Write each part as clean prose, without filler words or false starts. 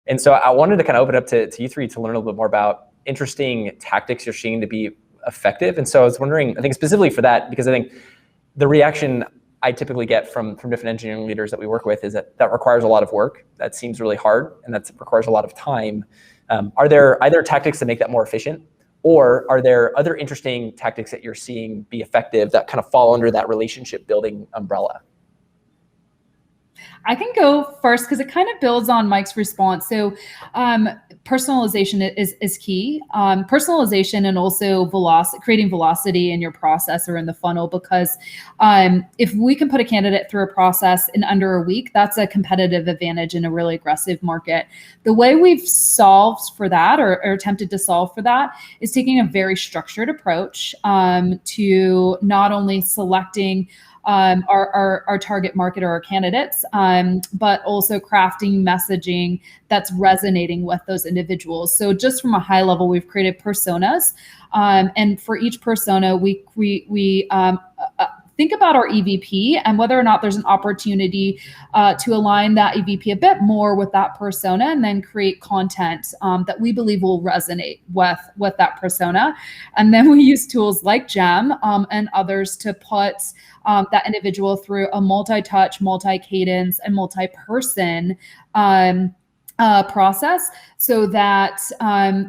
And so I wanted to kind of open up to you three to learn a little bit more about interesting tactics you're seeing to be effective. And so I was wondering, I think specifically for that, because I think the reaction I typically get from different engineering leaders that we work with is that requires a lot of work. That seems really hard, and that requires a lot of time. Are there either tactics to make that more efficient, or are there other interesting tactics that you're seeing be effective that kind of fall under that relationship building umbrella? I can go first because it kind of builds on Mike's response. So personalization is key. Personalization and also creating velocity in your process or in the funnel, because if we can put a candidate through a process in under a week, that's a competitive advantage in a really aggressive market. The way we've solved for that or attempted to solve for that is taking a very structured approach to not only selecting our target market or our candidates, but also crafting messaging that's resonating with those individuals. So just from a high level, we've created personas, and for each persona, we think about our EVP and whether or not there's an opportunity to align that EVP a bit more with that persona, and then create content that we believe will resonate with that persona. And then we use tools like Gem and others to put that individual through a multi-touch, multi-cadence, and multi-person process, so that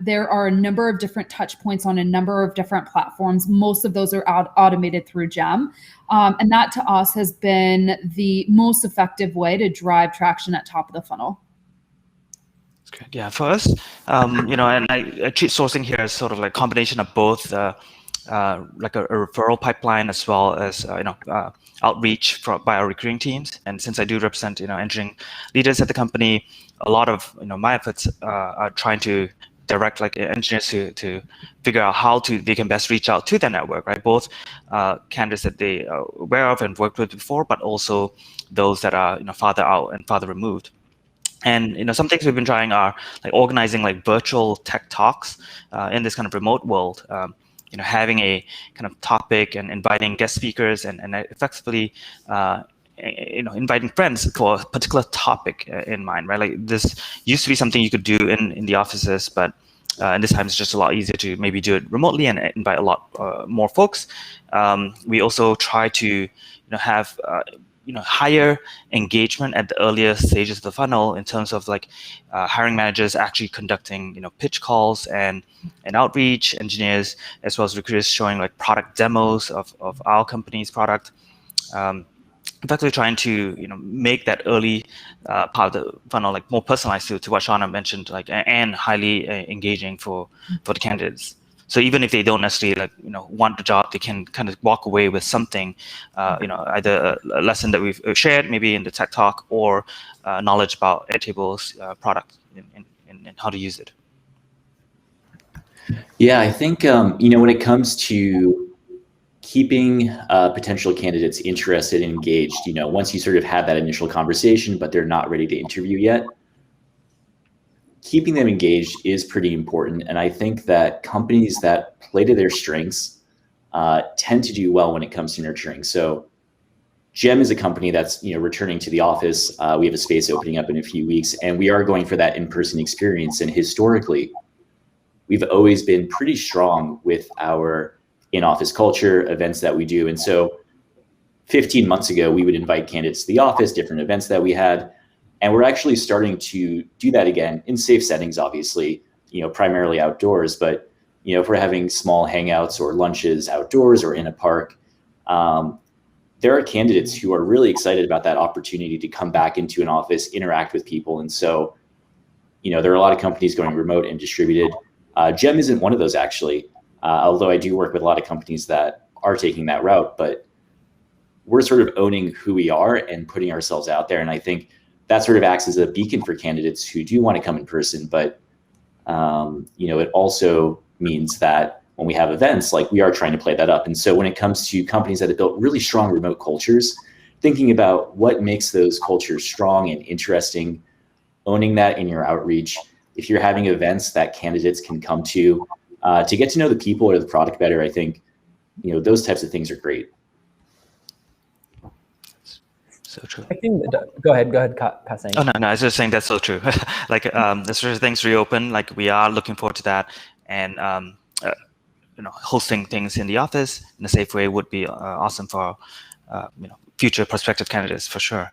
there are a number of different touch points on a number of different platforms. Most of those are automated through Gem. And that to us has been the most effective way to drive traction at top of the funnel. Good. Yeah, for us, and I treat sourcing here as sort of like a combination of both like a referral pipeline as well as outreach by our recruiting teams. And since I do represent engineering leaders at the company, a lot of my efforts are trying to direct like engineers to figure out how they can best reach out to their network, right? Both candidates that they are aware of and worked with before, but also those that are farther out and farther removed. And some things we've been trying are like organizing like virtual tech talks in this kind of remote world. Having a kind of topic and inviting guest speakers and effectively, inviting friends for a particular topic in mind, right? Like this used to be something you could do in the offices, but and this time it's just a lot easier to maybe do it remotely and invite a lot more folks. We also try to have higher engagement at the earlier stages of the funnel in terms of like hiring managers actually conducting pitch calls and outreach, engineers as well as recruiters showing like product demos of our company's product. Effectively trying to make that early part of the funnel like more personalized to what Shauna mentioned, like and highly engaging for the candidates. So even if they don't necessarily want the job, they can kind of walk away with something, either a lesson that we've shared maybe in the tech talk, or knowledge about Airtable's product and how to use it. Yeah, I think when it comes to keeping potential candidates interested and engaged, once you sort of have that initial conversation, but they're not ready to interview yet, keeping them engaged is pretty important. And I think that companies that play to their strengths tend to do well when it comes to nurturing. So Gem is a company that's returning to the office. We have a space opening up in a few weeks, and we are going for that in-person experience. And historically, we've always been pretty strong with our in-office culture, events that we do. And so 15 months ago, we would invite candidates to the office, different events that we had. And we're actually starting to do that again in safe settings, obviously, primarily outdoors. But, if we're having small hangouts or lunches outdoors or in a park, there are candidates who are really excited about that opportunity to come back into an office, interact with people. And so, there are a lot of companies going remote and distributed. Gem isn't one of those, actually, although I do work with a lot of companies that are taking that route. But we're sort of owning who we are and putting ourselves out there. And I think that sort of acts as a beacon for candidates who do want to come in person. But, it also means that when we have events, like we are trying to play that up. And so when it comes to companies that have built really strong remote cultures, thinking about what makes those cultures strong and interesting, owning that in your outreach. If you're having events that candidates can come to get to know the people or the product better, I think, those types of things are great. So true. I think, go ahead, Kah Seng. Oh, no, I was just saying that's so true. Like, as soon as things reopen, like we are looking forward to that. And, hosting things in the office in a safe way would be awesome for, future prospective candidates for sure.